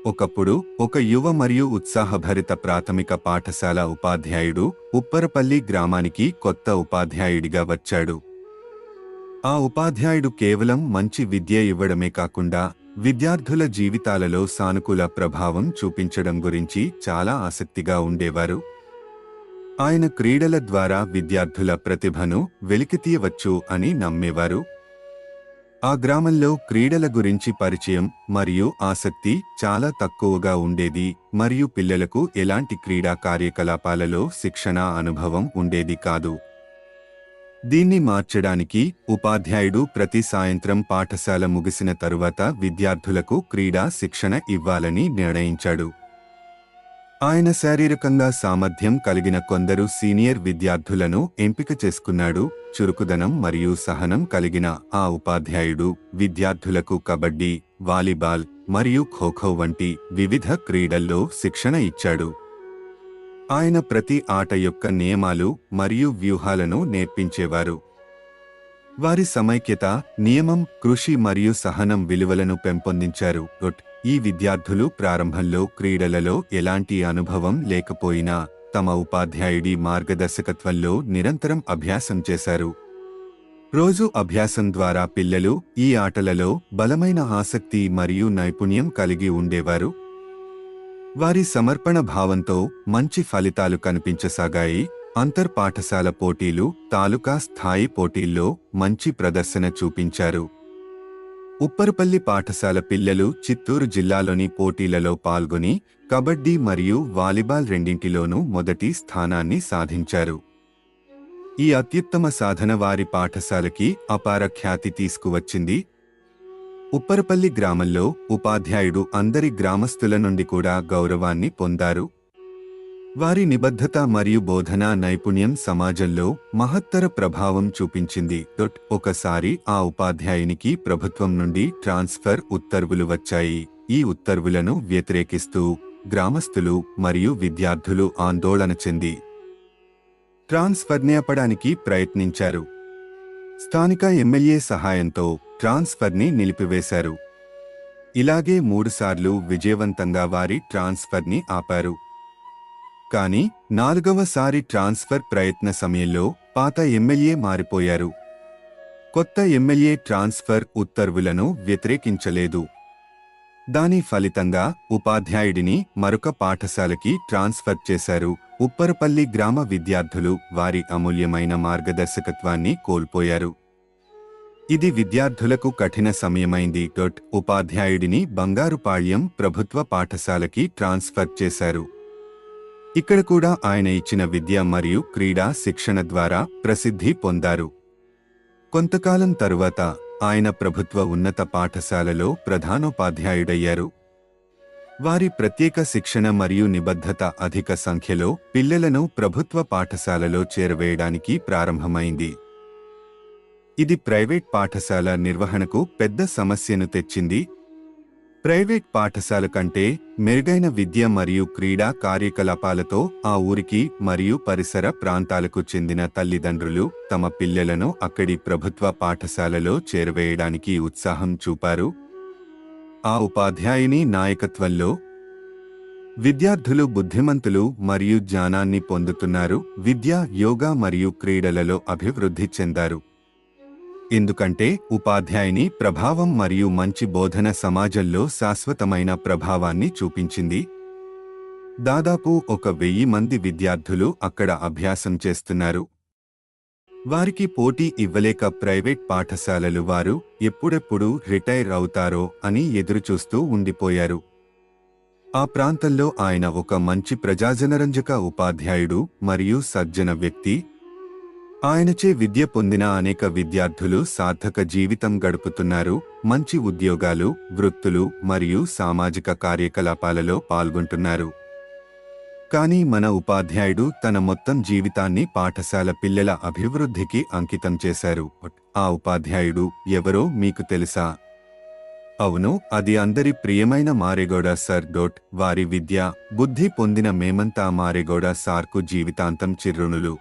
ఒకప్పుడు ఒక యువ మరియు ఉత్సాహభరిత ప్రాథమిక పాఠశాల ఉపాధ్యాయుడు ఉప్పరపల్లి గ్రామానికి కొత్త ఉపాధ్యాయుడిగా వచ్చాడు. ఆ ఉపాధ్యాయుడు కేవలం మంచి విద్య ఇవ్వడమే కాకుండా విద్యార్థుల జీవితాలలో సానుకూల ప్రభావం చూపించడం గురించి చాలా ఆసక్తిగా ఉండేవారు. ఆయన క్రీడల ద్వారా విద్యార్థుల ప్రతిభను వెలికితీయవచ్చు అని నమ్మేవారు. ఆ గ్రామంలో క్రీడల గురించి పరిచయం మరియు ఆసక్తి చాలా తక్కువగా ఉండేది మరియు పిల్లలకు ఎలాంటి క్రీడా కార్యకలాపాలలో శిక్షణ అనుభవం ఉండేది కాదు. దీన్ని మార్చడానికి ఉపాధ్యాయుడు ప్రతి సాయంత్రం పాఠశాల ముగిసిన తరువాత విద్యార్థులకు క్రీడా శిక్షణ ఇవ్వాలని నిర్ణయించాడు. ఆయన శారీరకంగా సామర్థ్యం కలిగిన కొందరు సీనియర్ విద్యార్థులను ఎంపిక చేసుకున్నాడు. చురుకుదనం మరియు సహనం కలిగిన ఆ ఉపాధ్యాయుడు విద్యార్థులకు కబడ్డీ, వాలీబాల్ మరియు ఖోఖో వంటి వివిధ క్రీడల్లో శిక్షణ ఇచ్చాడు. ఆయన ప్రతి ఆట యొక్క నియమాలు మరియు వ్యూహాలను నేర్పించేవారు. వారి సమైక్యత, నియమం, కృషి మరియు సహనం విలువలను పెంపొందించారు. ఈ విద్యార్థులు ప్రారంభంలో క్రీడలలో ఎలాంటి అనుభవం లేకపోయినా తమ ఉపాధ్యాయుడి మార్గదర్శకత్వంలో నిరంతరం అభ్యాసం చేశారు. రోజు అభ్యాసం ద్వారా పిల్లలు ఈ ఆటలలో బలమైన ఆసక్తి మరియు నైపుణ్యం కలిగి ఉండేవారు. వారి సమర్పణ భావంతో మంచి ఫలితాలు కనిపించసాగాయి. అంతర్పాఠశాల పోటీలు, తాలూకా స్థాయి పోటీల్లో మంచి ప్రదర్శన చూపించారు. ఉప్పరపల్లి పాఠశాల పిల్లలు చిత్తూరు జిల్లాలోని పోటీలలో పాల్గొని కబడ్డీ మరియు వాలీబాల్ రెండింటిలోనూ మొదటి స్థానాన్ని సాధించారు. ఈ అత్యుత్తమ సాధన వారి పాఠశాలకి అపార ఖ్యాతి తీసుకువచ్చింది. ఉప్పరపల్లి గ్రామంలో ఉపాధ్యాయుడు అందరి గ్రామస్తుల నుండి కూడా గౌరవాన్ని పొందారు. వారి నిబద్ధత మరియు బోధనా నైపుణ్యం సమాజంలో మహత్తర ప్రభావం చూపించింది. ఒకసారి ఆ ఉపాధ్యాయునికి ప్రభుత్వం నుండి ట్రాన్స్ఫర్ ఉత్తర్వులు వచ్చాయి. ఈ ఉత్తర్వులను వ్యతిరేకిస్తూ గ్రామస్తులు మరియు విద్యార్థులు ఆందోళన చెంది ట్రాన్స్ఫర్నియపడానికి ప్రయత్నించారు. స్థానిక ఎమ్మెల్యే సహాయంతో ట్రాన్స్ఫర్ని నిలిపివేశారు. ఇలాగే 3 సార్లు విజయవంతంగా వారి ట్రాన్స్ఫర్ని ఆపారు. కానీ 4వసారి ట్రాన్స్ఫర్ ప్రయత్న సమయంలో పాత ఎమ్మెల్యే మారిపోయారు. కొత్త ఎమ్మెల్యే ట్రాన్స్ఫర్ ఉత్తర్వులను వ్యతిరేకించలేదు. దాని ఫలితంగా ఉపాధ్యాయుడిని మరొక పాఠశాలకి ట్రాన్స్ఫర్ చేశారు. ఉప్పరపల్లి గ్రామ విద్యార్థులు వారి అమూల్యమైన మార్గదర్శకత్వాన్ని కోల్పోయారు. ఇది విద్యార్థులకు కఠిన సమయమైంది. ఉపాధ్యాయుడిని బంగారుపాళ్యం ప్రభుత్వ పాఠశాలకి ట్రాన్స్ఫర్ చేశారు. ఇక్కడ కూడా ఆయన ఇచ్చిన విద్య మరియు క్రీడా శిక్షణ ద్వారా ప్రసిద్ధి పొందారు. కొంతకాలం తరువాత ఆయన ప్రభుత్వ ఉన్నత పాఠశాలలో ప్రధానోపాధ్యాయుడయ్యారు. వారి ప్రత్యేక శిక్షణ మరియు నిబద్ధత అధిక సంఖ్యలో పిల్లలను ప్రభుత్వ పాఠశాలలో చేరవేయడానికి ప్రారంభమైంది. ఇది ప్రైవేట్ పాఠశాల నిర్వహణకు పెద్ద సమస్యను తెచ్చింది. ప్రైవేట్ పాఠశాల కంటే మెరుగైన విద్య మరియు క్రీడా కార్యకలాపాలతో ఆ ఊరికి మరియు పరిసర ప్రాంతాలకు చెందిన తల్లిదండ్రులు తమ పిల్లలను అక్కడి ప్రభుత్వ పాఠశాలలో చేరవేయడానికి ఉత్సాహం చూపారు. ఆ ఉపాధ్యాయుని నాయకత్వంలో విద్యార్థులు బుద్ధిమంతులు మరియు జ్ఞానాన్ని పొందుతున్నారు. విద్య, యోగా మరియు క్రీడలలో అభివృద్ధి చెందారు. ఎందుకంటే ఉపాధ్యాయుని ప్రభావం మరియు మంచి బోధన సమాజంలో శాశ్వతమైన ప్రభావాన్ని చూపించింది. దాదాపు 1000 మంది విద్యార్థులు అక్కడ అభ్యాసం చేస్తున్నారు. వారికి పోటీ ఇవ్వలేక ప్రైవేట్ పాఠశాలలు వారు ఎప్పుడెప్పుడు రిటైర్ అవుతారో అని ఎదురుచూస్తూ ఉండిపోయారు. ఆ ప్రాంతంలో ఆయన ఒక మంచి ప్రజాజనరంజక ఉపాధ్యాయుడు మరియు సజ్జన వ్యక్తి. ఆయనచే విద్య పొందిన అనేక విద్యార్థులు సార్థక జీవితం గడుపుతున్నారు. మంచి ఉద్యోగాలు, వృత్తులు మరియు సామాజిక కార్యకలాపాలలో పాల్గొంటున్నారు. కానీ మన ఉపాధ్యాయుడు తన మొత్తం జీవితాన్ని పాఠశాల పిల్లల అభివృద్ధికి అంకితం చేశారు. ఆ ఉపాధ్యాయుడు ఎవరో మీకు తెలుసా? అవును, అది అందరి ప్రియమైన మారేగౌడ సర్. వారి విద్య, బుద్ధి పొందిన మేమంతా మారేగౌడ సార్కు జీవితాంతం చిరుణులు.